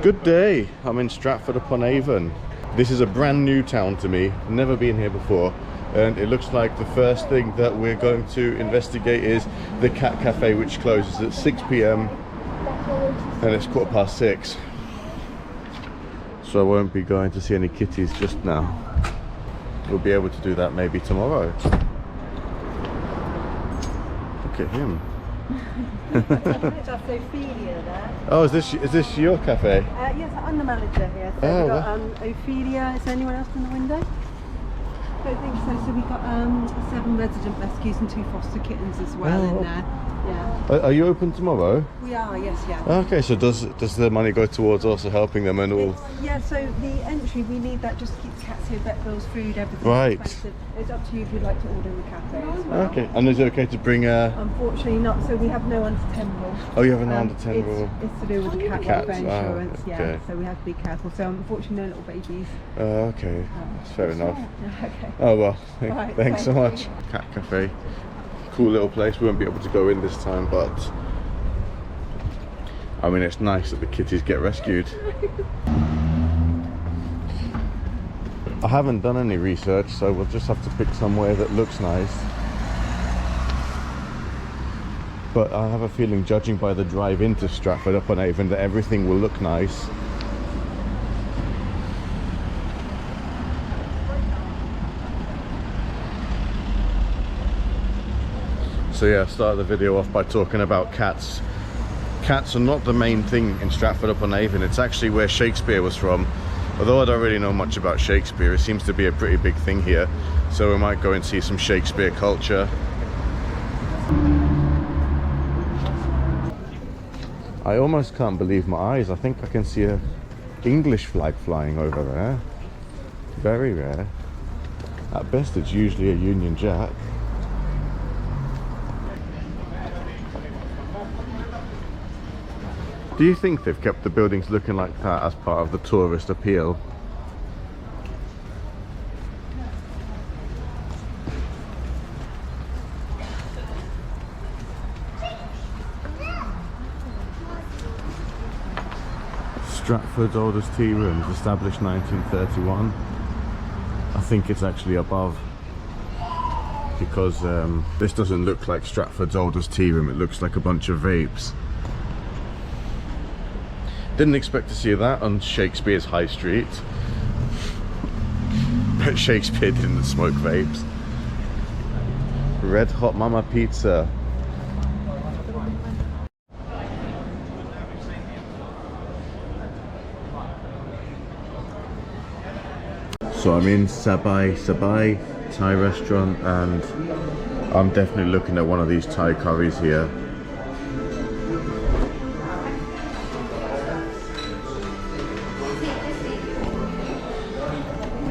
Good day, I'm in Stratford-upon-Avon. This is a brand new town to me, never been here before, and it looks like the first thing that we're going to investigate is the cat cafe, which closes at 6 p.m. and it's 6:15. So I won't be going to see any kitties just now. We'll be able to do that maybe tomorrow. Look at him. That's Ophelia there. Oh, is this your cafe? Yes, I'm the manager here. So Oh, we've got Ophelia. Is there anyone else in the window? I don't think so. So we've got 7 resident rescues and 2 foster kittens as well in there. Yeah. Are you open tomorrow? We are, yes, yeah. Okay, so does the money go towards also helping them and all? Yeah, so the entry, we need that just to keep the cats here, vet bills, food, everything. Right. It's up to you if you'd like to order in the cafe as well. Okay, and is it okay to bring a... Unfortunately not, so we have no under 10 rule. Oh, you have an under 10 rule? It's to do with the cat Cats, welfare insurance, okay. yeah, so we have to be careful. So unfortunately no little babies. Okay, that's fair enough. Okay. Oh well, Right, thanks so thank much. you. Cat cafe, cool little place. We won't be able to go in this time, but I mean it's nice that the kitties get rescued. I haven't done any research, so we'll just have to pick somewhere that looks nice. But I have a feeling, judging by the drive into Stratford-upon-Avon, that everything will look nice. So yeah, I started the video off by talking about cats. Cats are not the main thing in Stratford-upon-Avon. It's actually where Shakespeare was from. Although I don't really know much about Shakespeare, it seems to be a pretty big thing here. So we might go and see some Shakespeare culture. I almost can't believe my eyes. I think I can see an English flag flying over there. Very rare. At best it's usually a Union Jack. Do you think they've kept the buildings looking like that as part of the tourist appeal? Stratford's oldest tea rooms, established 1931. I think it's actually above, because this doesn't look like Stratford's oldest tea room. It looks like a bunch of vapes. Didn't expect to see that on Shakespeare's High Street. But Shakespeare didn't smoke vapes. Red Hot Mama Pizza. So I'm in Sabai Thai restaurant, and I'm definitely looking at one of these Thai curries here.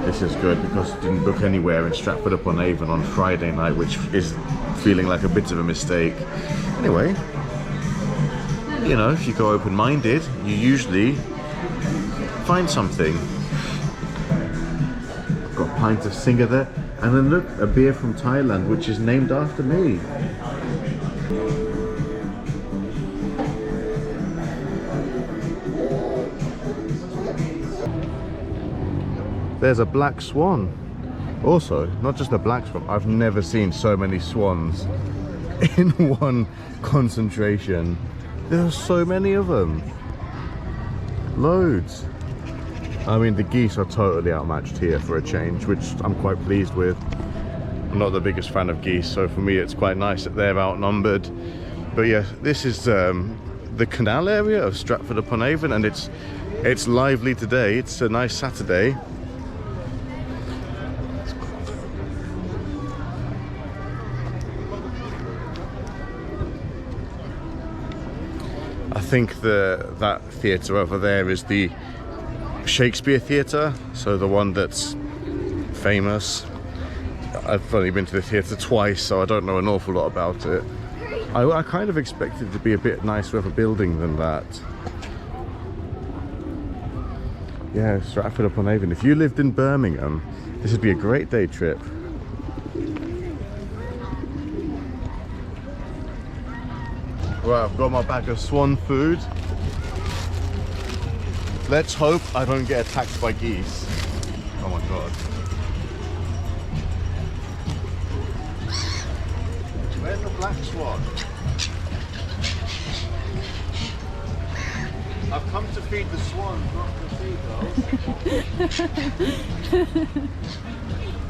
This is good because I didn't book anywhere in Stratford-upon-Avon on Friday night, which is feeling like a bit of a mistake. Anyway, you know, if you go open-minded, you usually find something. I've got a pint of Singer there, and then look, a beer from Thailand, which is named after me. There's a black swan. Also, not just a black swan, I've never seen so many swans in one concentration. There are so many of them. Loads. I mean, the geese are totally outmatched here for a change, which I'm quite pleased with. I'm not the biggest fan of geese, so for me it's quite nice that they're outnumbered. But yeah, this is the canal area of Stratford-upon-Avon, and it's lively today. It's a nice Saturday. I think that theatre over there is the Shakespeare Theatre, so the one that's famous. I've only been to the theatre twice, so I don't know an awful lot about it. I kind of expected it to be a bit nicer of a building than that. Yeah, Stratford-upon-Avon. If you lived in Birmingham, this would be a great day trip. Right, I've got my bag of swan food. Let's hope I don't get attacked by geese. Oh my god. Where's the black swan? I've come to feed the swans, not the seagulls.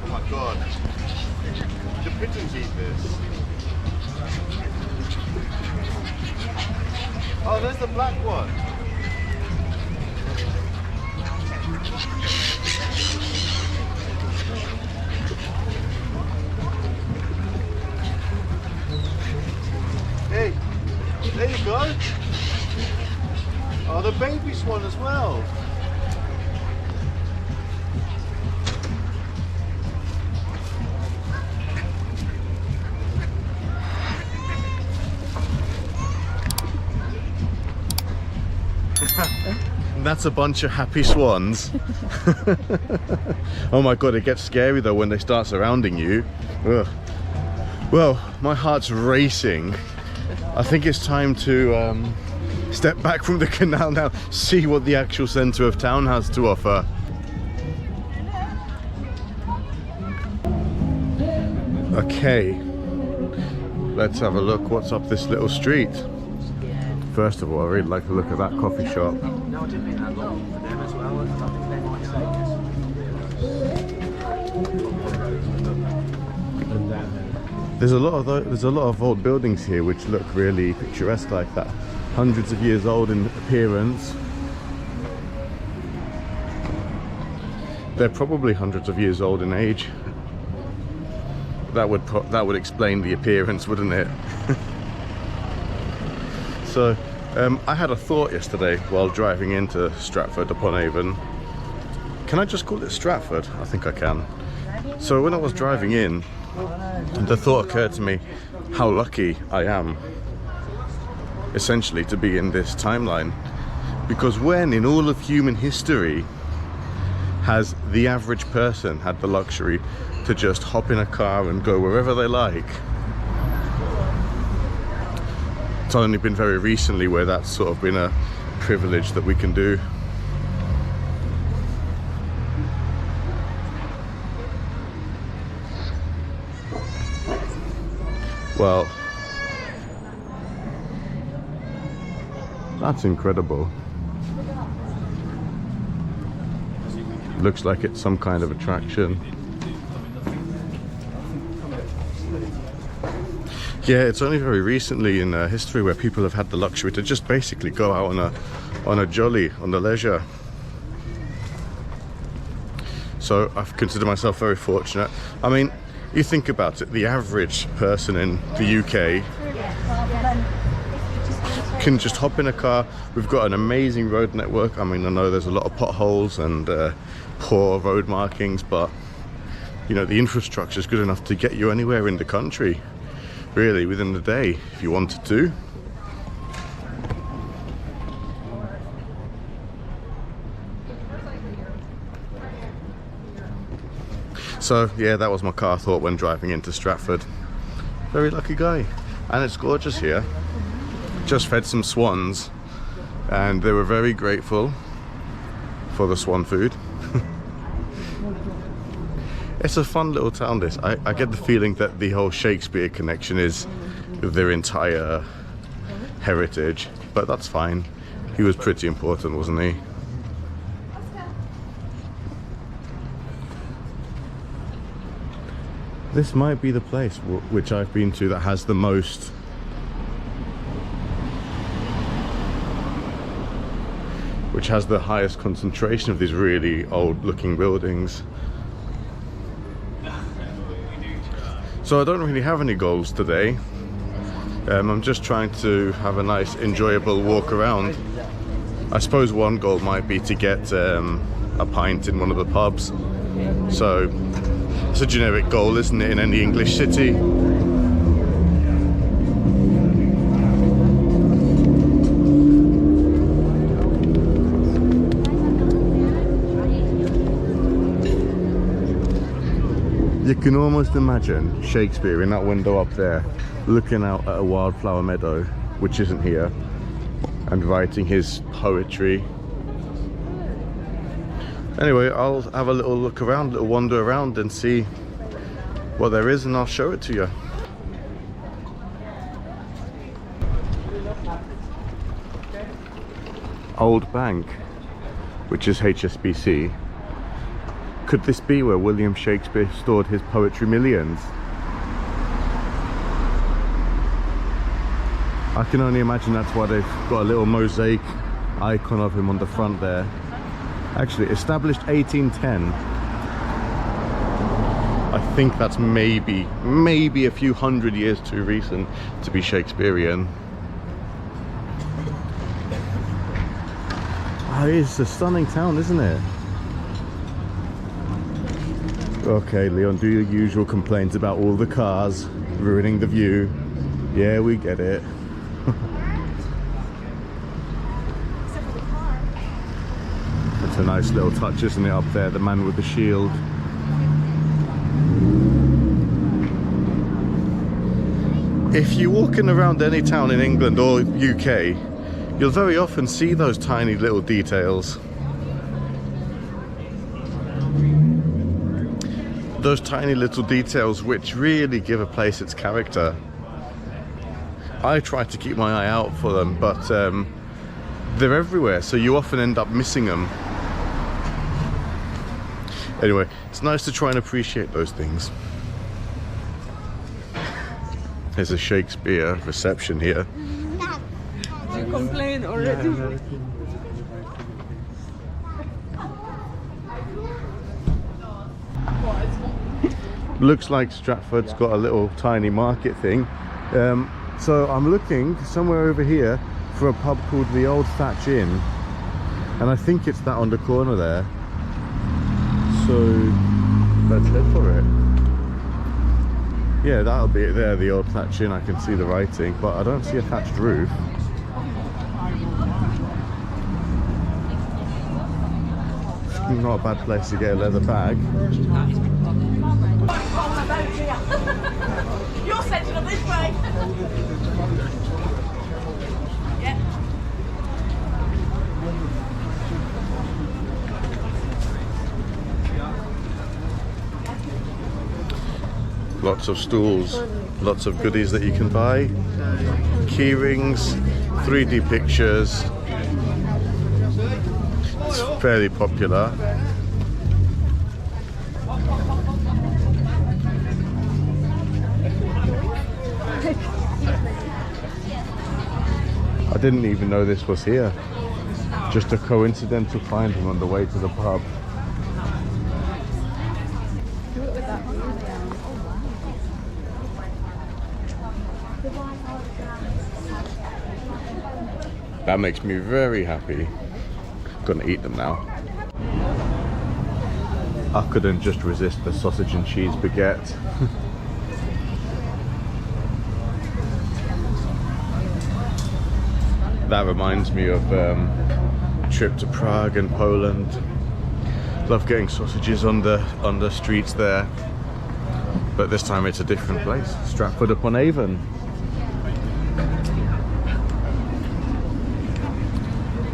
Oh my god. The pigeons eat this. Oh, there's the black one. Hey, there you go. Oh, the baby swan as well. That's a bunch of happy swans. Oh my god, it gets scary though when they start surrounding you. Ugh. Well, my heart's racing. I think it's time to step back from the canal now, see what the actual centre of town has to offer. Okay, let's have a look what's up this little street. First of all, I really like the look of that coffee shop. No, I didn't mean that long for them as well. I think they might say There's a lot of old buildings here which look really picturesque like that. Hundreds of years old in appearance. They're probably hundreds of years old in age. That would explain the appearance, wouldn't it? So I had a thought yesterday while driving into Stratford-upon-Avon. Can I just call it Stratford? I think I can. So when I was driving in, the thought occurred to me how lucky I am essentially to be in this timeline, because when in all of human history has the average person had the luxury to just hop in a car and go wherever they like? It's only been very recently where that's sort of been a privilege that we can do. Well, that's incredible. Looks like it's some kind of attraction. Yeah, it's only very recently in history where people have had the luxury to just basically go out on a jolly, on the leisure. So I've considered myself very fortunate. I mean, you think about it, the average person in the UK can just hop in a car. We've got an amazing road network. I mean, I know there's a lot of potholes and poor road markings, but you know, the infrastructure is good enough to get you anywhere in the country, really, within the day, if you wanted to. So yeah, that was my car thought when driving into Stratford. Very lucky guy. And it's gorgeous here. Just fed some swans and they were very grateful for the swan food. It's a fun little town, this. I get the feeling that the whole Shakespeare connection is their entire heritage, but that's fine. He was pretty important, wasn't he? This might be the place which I've been to that has the most which has the highest concentration of these really old looking buildings. So I don't really have any goals today. I'm just trying to have a nice enjoyable walk around. I suppose one goal might be to get a pint in one of the pubs. So it's a generic goal, isn't it, in any English city? You can almost imagine Shakespeare in that window up there, looking out at a wildflower meadow, which isn't here, and writing his poetry. Anyway, I'll have a little look around, little wander around and see what there is, and I'll show it to you. Old Bank, which is HSBC. Could this be where William Shakespeare stored his poetry millions? I can only imagine that's why they've got a little mosaic icon of him on the front there. Actually, established 1810. I think that's maybe a few hundred years too recent to be Shakespearean. Oh, it's a stunning town, isn't it? Okay, Leon, do your usual complaints about all the cars ruining the view. Yeah, we get it. It's a nice little touch, isn't it, up there, the man with the shield. If you're walking around any town in England or UK, you'll very often see those tiny little details. Those tiny little details which really give a place its character. I try to keep my eye out for them, but they're everywhere, so you often end up missing them. Anyway, it's nice to try and appreciate those things. There's a Shakespeare reception here. You complain already. Looks like Stratford's got a little tiny market thing. So I'm looking somewhere over here for a pub called the Old Thatch Inn, and I think it's that on the corner there. So let's head for it. Yeah, that'll be it there, the Old Thatch Inn. I can see the writing, but I don't see a thatched roof. Not a bad place to get a leather bag. You're sending them this way. Yeah. Lots of stools, lots of goodies that you can buy. Key rings, 3D pictures. It's fairly popular. I didn't even know this was here. Just a coincidental finding on the way to the pub. That makes me very happy. Gonna eat them now. I couldn't just resist the sausage and cheese baguette. That reminds me of a trip to Prague and Poland. Love getting sausages on the streets there, but this time it's a different place. Stratford-upon-Avon.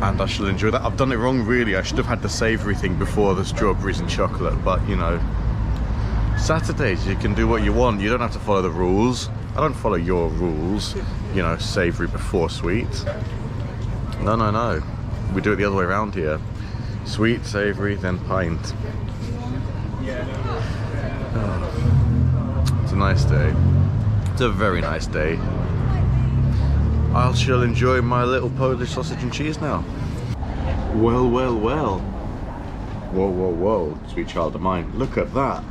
And I shall enjoy that. I've done it wrong really. I should have had the savoury thing before the strawberries and chocolate, but you know, Saturdays you can do what you want. You don't have to follow the rules. I don't follow your rules, you know, savoury before sweet. No, no, no. We do it the other way around here. Sweet, savoury, then pint. Oh, it's a nice day. It's a very nice day. I shall enjoy my little Polish sausage and cheese now. Well, well, well. Whoa, whoa, whoa, sweet child of mine. Look at that.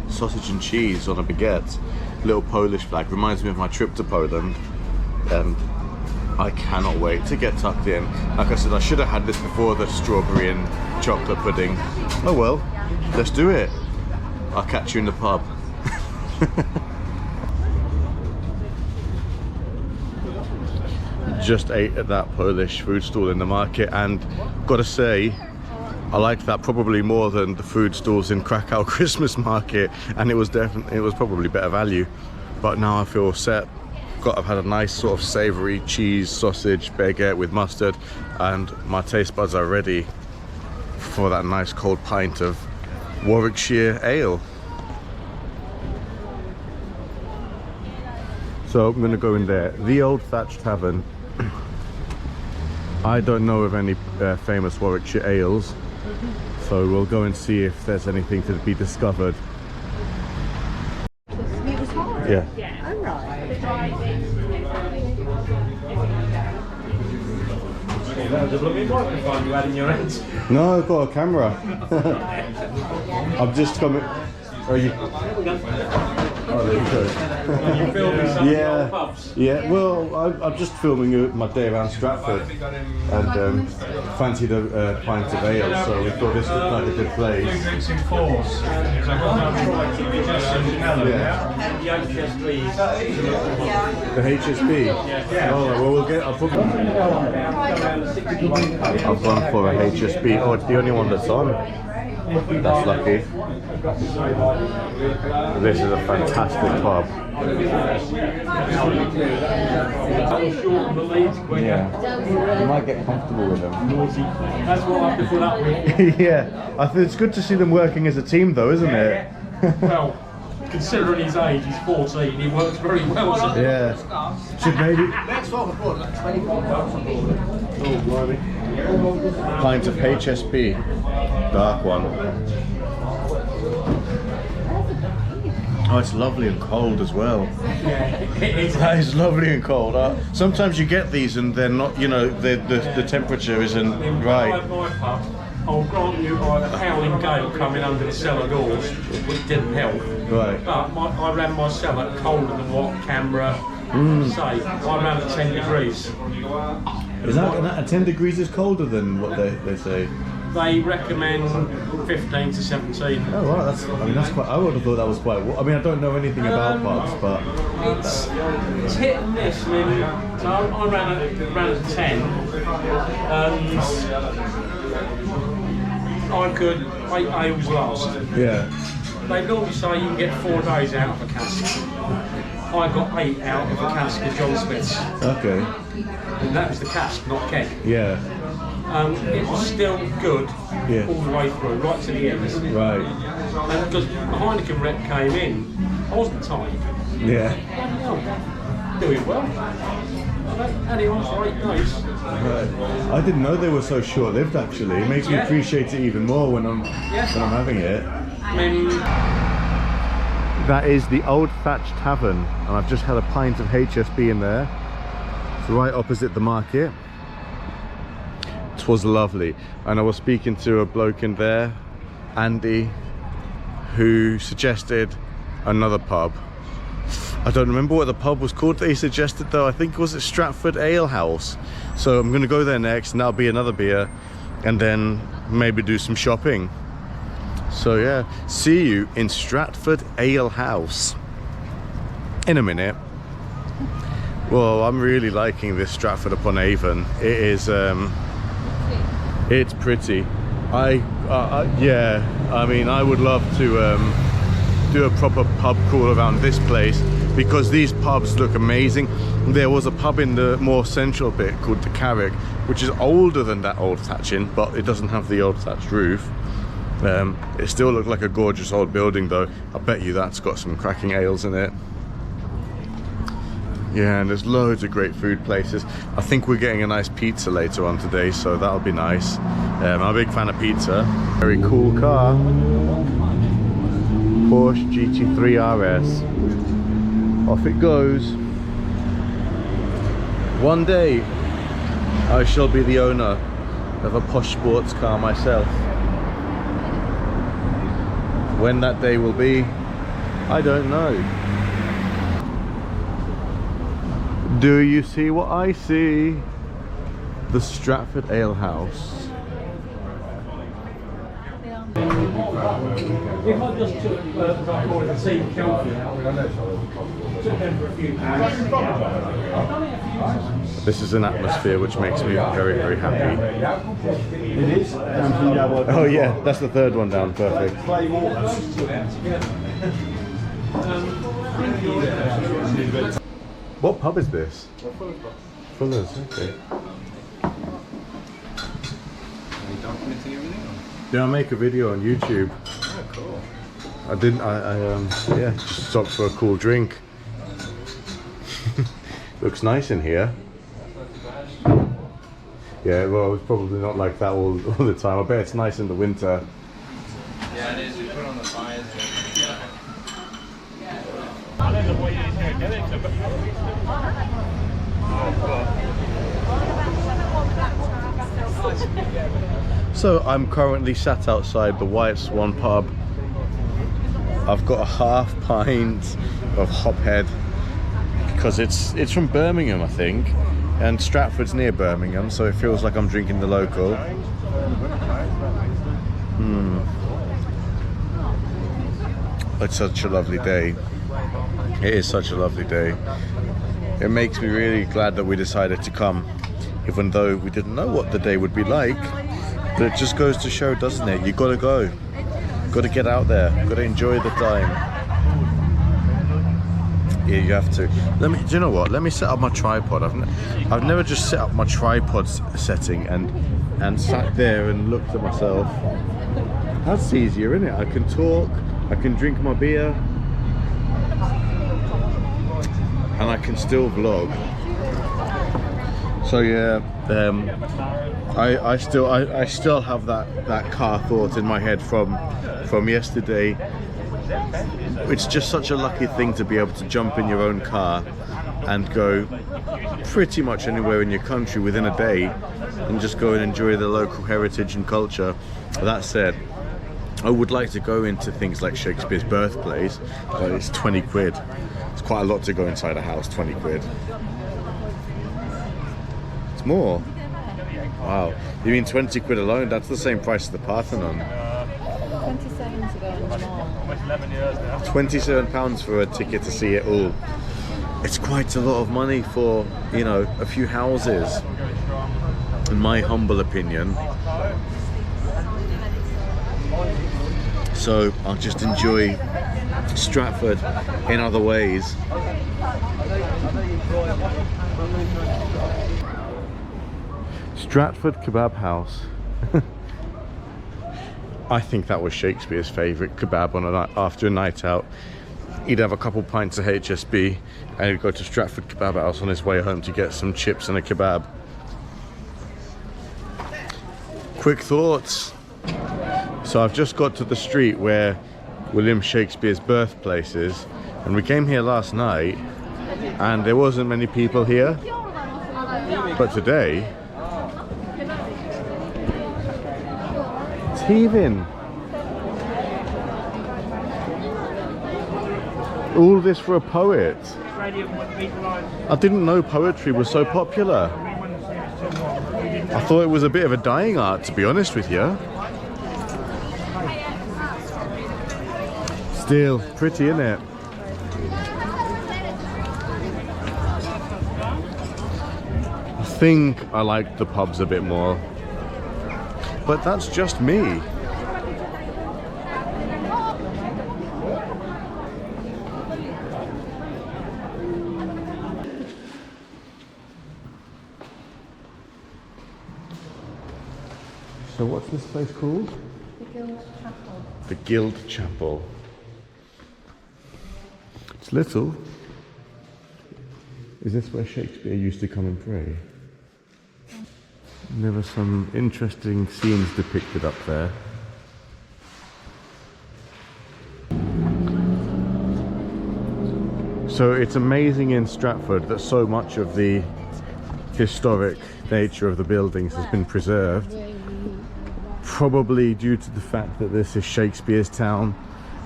Sausage and cheese on a baguette. Little Polish flag. Reminds me of my trip to Poland. And I cannot wait to get tucked in. Like I said, I should have had this before the strawberry and chocolate pudding. Oh well, let's do it. I'll catch you in the pub. Just ate at that Polish food stall in the market, and gotta say, I liked that probably more than the food stalls in Krakow Christmas market, and it was probably better value. But now I feel set. I've had a nice sort of savoury cheese sausage baguette with mustard, and my taste buds are ready for that nice cold pint of Warwickshire ale. So I'm gonna go in there. The Old Thatched Tavern. I don't know of any famous Warwickshire ales, so we'll go and see if there's anything to be discovered. It was hard. Yeah. Oh, right. That was a blooming microphone you had in your hands. No, I've got a camera. I've just come. Are you? Oh, there you go. You filming some Yeah, of the old pubs? yeah. Well, I'm just filming my day around Stratford, and fancied a pint of ale, so we thought this looked like a good place. Drinks in fours. So I've got Yeah. the HSB. The HSB. Oh, well, we'll get. I've gone for a HSB. Oh, it's the only one that's on. That's lucky. This is a fantastic pub. Yeah, you might get comfortable with them. That's what I have to put up with. Yeah, I think it's good to see them working as a team, though, isn't it? Well, considering his age, he's 14, he works very well. So Yeah. Should maybe. Oh, blimey. Pint of HSP, dark one. Oh, it's lovely and cold as well. That is lovely and cold. Sometimes you get these and they're not, you know, the temperature isn't right. My pub, I'll grant you, I had a howling gale coming under the cellar doors, which didn't help. Right. But I ran my cellar colder than what camera say. I ran at 10 degrees. Is that 10 degrees is colder than what they say? They recommend 15 to 17. Oh wow, that's quite. I would have thought that was quite. I mean, I don't know anything about pubs, but It's hit and miss. I mean, so I ran at 10, and I could 8 ales last. yeah. They normally say you can get 4 days out of a cask. I got 8 out of a cask of John Smith's, Okay. and that was the cask, not keg. Yeah. It was still good Yeah. all the way through, right to the end. Right. And because the Heineken rep came in, I wasn't tired. Yeah. Doing well. And it was for 8 days. Right. I didn't know they were so short-lived. Actually, it makes me appreciate it even more when I'm having it. I mean, That is the Old Thatched Tavern, and I've just had a pint of HSB in there. It's right opposite the market. It was lovely, and I was speaking to a bloke in there, Andy, who suggested another pub. I don't remember what the pub was called that he suggested, though. I think it was at Stratford Ale House. So I'm going to go there next, and that'll be another beer, and then maybe do some shopping. So yeah, see you in Stratford Ale House in a minute. Well, I'm really liking this Stratford-upon-Avon. It is, it's pretty. Yeah, I mean, I would love to do a proper pub crawl around this place, because these pubs look amazing. There was a pub in the more central bit called the Carrick, which is older than that Old Thatching, but it doesn't have the old thatched roof. It still looked like a gorgeous old building, though. I bet you that's got some cracking ales in it. Yeah, and there's loads of great food places. I think we're getting a nice pizza later on today, so that'll be nice. I'm a big fan of pizza. Very cool car. Porsche GT3 RS. Off it goes. One day, I shall be the owner of a posh sports car myself. When that day will be, I don't know. Do you see what I see? The Stratford Ale House. if I just took the team Kelvin out, took them for a few pounds. I've done it a few times. This is an atmosphere which makes me very, very happy. It is. Oh yeah, that's the third one down, perfect. What pub is this? Fuller's, okay. Are you documenting everything? Yeah, I make a video on YouTube. Oh, cool. Yeah, just stopped for a cool drink. Looks nice in here. Yeah, well, it's probably not like that all the time. I bet it's nice in the winter. Yeah, it is. We put on the fires. So I'm currently sat outside the White Swan pub. I've got a half pint of Hophead because it's from Birmingham, I think, and Stratford's near Birmingham, so it feels like I'm drinking the local. It's such a lovely day. It is such a lovely day. It makes me really glad that we decided to come, even though we didn't know what the day would be like. But it just goes to show, doesn't it? You gotta go. Gotta get out there. Gotta enjoy the time. Yeah, you have to. Do you know what? Let me set up my tripod. I've never just set up my tripod setting and sat there and looked at myself. That's easier, isn't it? I can talk, I can drink my beer, and I can still vlog. So yeah, I still have that car thought in my head from yesterday. It's just such a lucky thing to be able to jump in your own car and go pretty much anywhere in your country within a day and just go and enjoy the local heritage and culture. That said, I would like to go into things like Shakespeare's birthplace, but it's 20 quid. It's quite a lot to go inside a house, 20 quid. It's more. Wow. You mean 20 quid alone? That's the same price as the Parthenon. 27 to go in the mall. £27 for a ticket to see it all. It's quite a lot of money for, you know, a few houses, in my humble opinion. So I'll just enjoy Stratford in other ways. Stratford Kebab House. I think that was Shakespeare's favourite kebab on a night, after a night out. He'd have a couple pints of HSB and he'd go to Stratford Kebab House on his way home to get some chips and a kebab. Quick thoughts. So I've just got to the street where William Shakespeare's birthplace is, and we came here last night and there wasn't many people here, but today it's heaving. All this for a poet. I didn't know poetry was so popular. I thought it was a bit of a dying art, to be honest with you. Still pretty, isn't it? I think I like the pubs a bit more, but that's just me. So what's this place called? The Guild Chapel. The Guild Chapel. It's little. Is this where Shakespeare used to come and pray? There were some interesting scenes depicted up there. So it's amazing in Stratford that so much of the historic nature of the buildings has been preserved. Probably due to the fact that this is Shakespeare's town.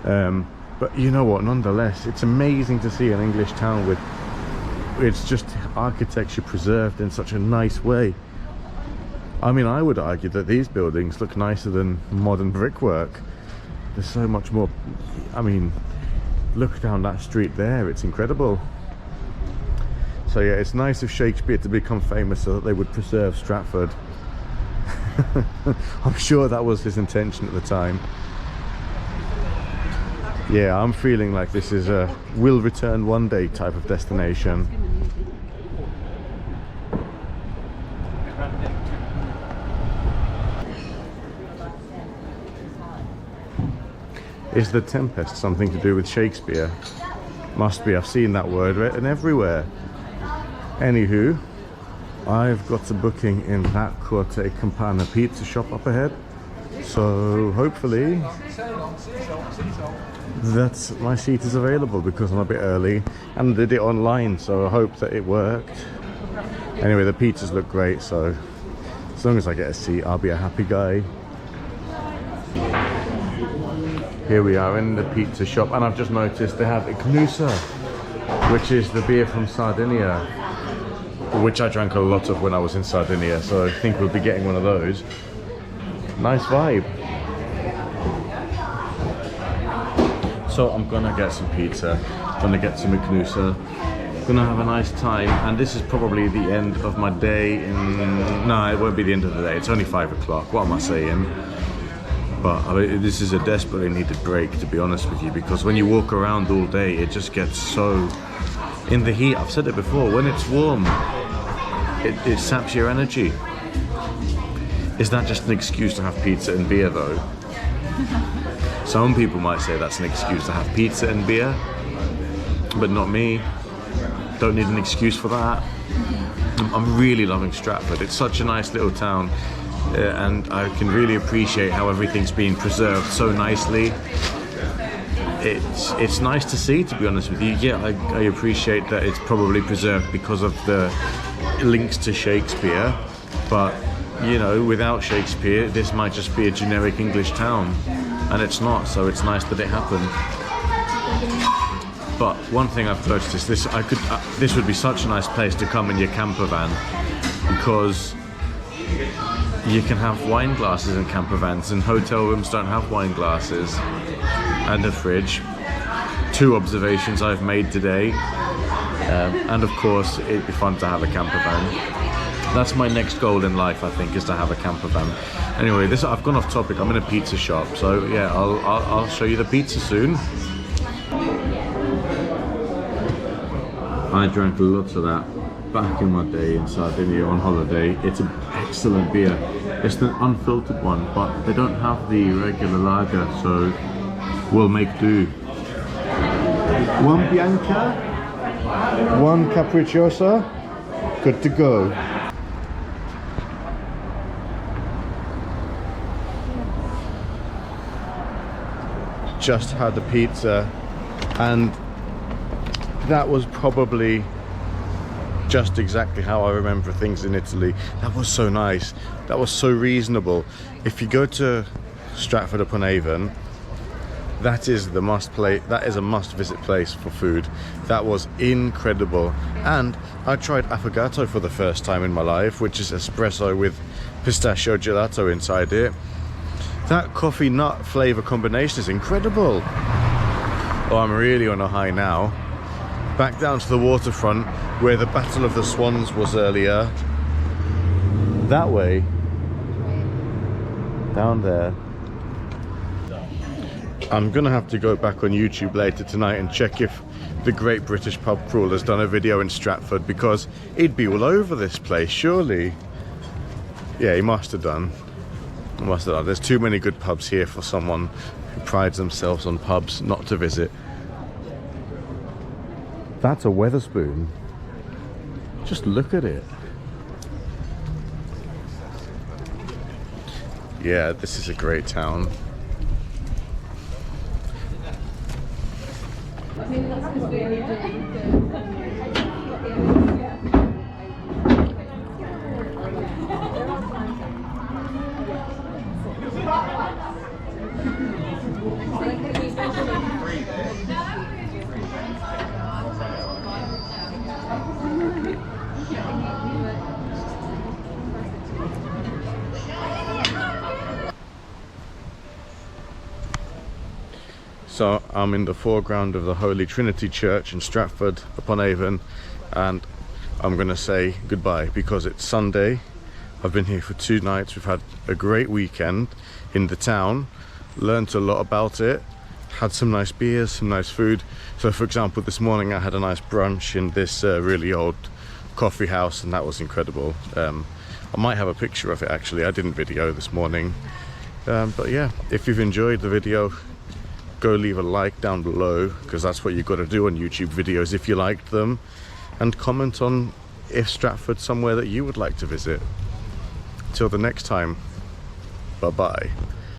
But you know what, nonetheless, it's amazing to see an English town with, it's just architecture preserved in such a nice way. I mean, I would argue that these buildings look nicer than modern brickwork. There's so much more. I mean, look down that street there, it's incredible. So yeah, it's nice of Shakespeare to become famous so that they would preserve Stratford. I'm sure that was his intention at the time. Yeah, I'm feeling like this is a will return one day type of destination. Is the Tempest something to do with Shakespeare? Must be, I've seen that word written everywhere. Anywho, I've got a booking in that Corte Campana pizza shop up ahead. So hopefully that my seat is available because I'm a bit early and did it online, so I hope that it worked. Anyway, the pizzas look great, so as long as I get a seat, I'll be a happy guy. Here we are in the pizza shop, and I've just noticed they have Ignusa, which is the beer from Sardinia, which I drank a lot of when I was in Sardinia, so I think we'll be getting one of those. Nice vibe. So I'm gonna get some pizza, gonna get some Ignusa, gonna have a nice time, and this is probably the end of my day. No, it won't be the end of the day, it's only 5 o'clock, what am I saying? But I mean, this is a desperately needed break, to be honest with you, because when you walk around all day, it just gets so in the heat. I've said it before, when it's warm, it saps your energy. Is that just an excuse to have pizza and beer though? Some people might say that's an excuse to have pizza and beer, but not me. Don't need an excuse for that. I'm really loving Stratford. It's such a nice little town, and I can really appreciate how everything's being preserved so nicely. It's nice to see, to be honest with you. Yeah, I appreciate that it's probably preserved because of the links to Shakespeare, but you know, without Shakespeare, this might just be a generic English town, and it's not, so it's nice that it happened. But one thing I've noticed is this, this would be such a nice place to come in your camper van, because you can have wine glasses in camper vans, and hotel rooms don't have wine glasses, and a fridge. 2 observations I've made today, and of course it'd be fun to have a camper van. That's my next goal in life, I think, is to have a camper van. Anyway, I've gone off topic. I'm in a pizza shop, so yeah, I'll show you the pizza soon. I drank lots of that back in my day in Sardinia on holiday. It's an excellent beer. It's the unfiltered one, but they don't have the regular lager, so we'll make do. 1 Bianca, 1 Capricciosa, good to go. Just had a pizza, and that was probably just exactly how I remember things in Italy. That was so nice, that was so reasonable. If you go to Stratford-upon-Avon, that is a must visit place for food. That was incredible. And I tried affogato for the first time in my life, which is espresso with pistachio gelato inside it. That coffee nut flavor combination is incredible. Oh, I'm really on a high now. Back down to the waterfront where the Battle of the Swans was earlier. That way. Down there. I'm gonna have to go back on YouTube later tonight and check if the Great British Pub Crawl has done a video in Stratford, because he'd be all over this place, surely. Yeah, he must have done. There's too many good pubs here for someone who prides themselves on pubs not to visit. That's a Wetherspoon. Just look at it. Yeah, this is a great town. So I'm in the foreground of the Holy Trinity Church in Stratford-upon-Avon, and I'm gonna say goodbye because it's Sunday. I've been here for 2 nights. We've had a great weekend in the town, learned a lot about it, had some nice beers, some nice food. So for example, this morning I had a nice brunch in this really old coffee house, and that was incredible. I might have a picture of it actually. I didn't video this morning, but yeah, if you've enjoyed the video, go leave a like down below, because that's what you've got to do on YouTube videos if you liked them, and comment on if Stratford's somewhere that you would like to visit. Till the next time, bye bye.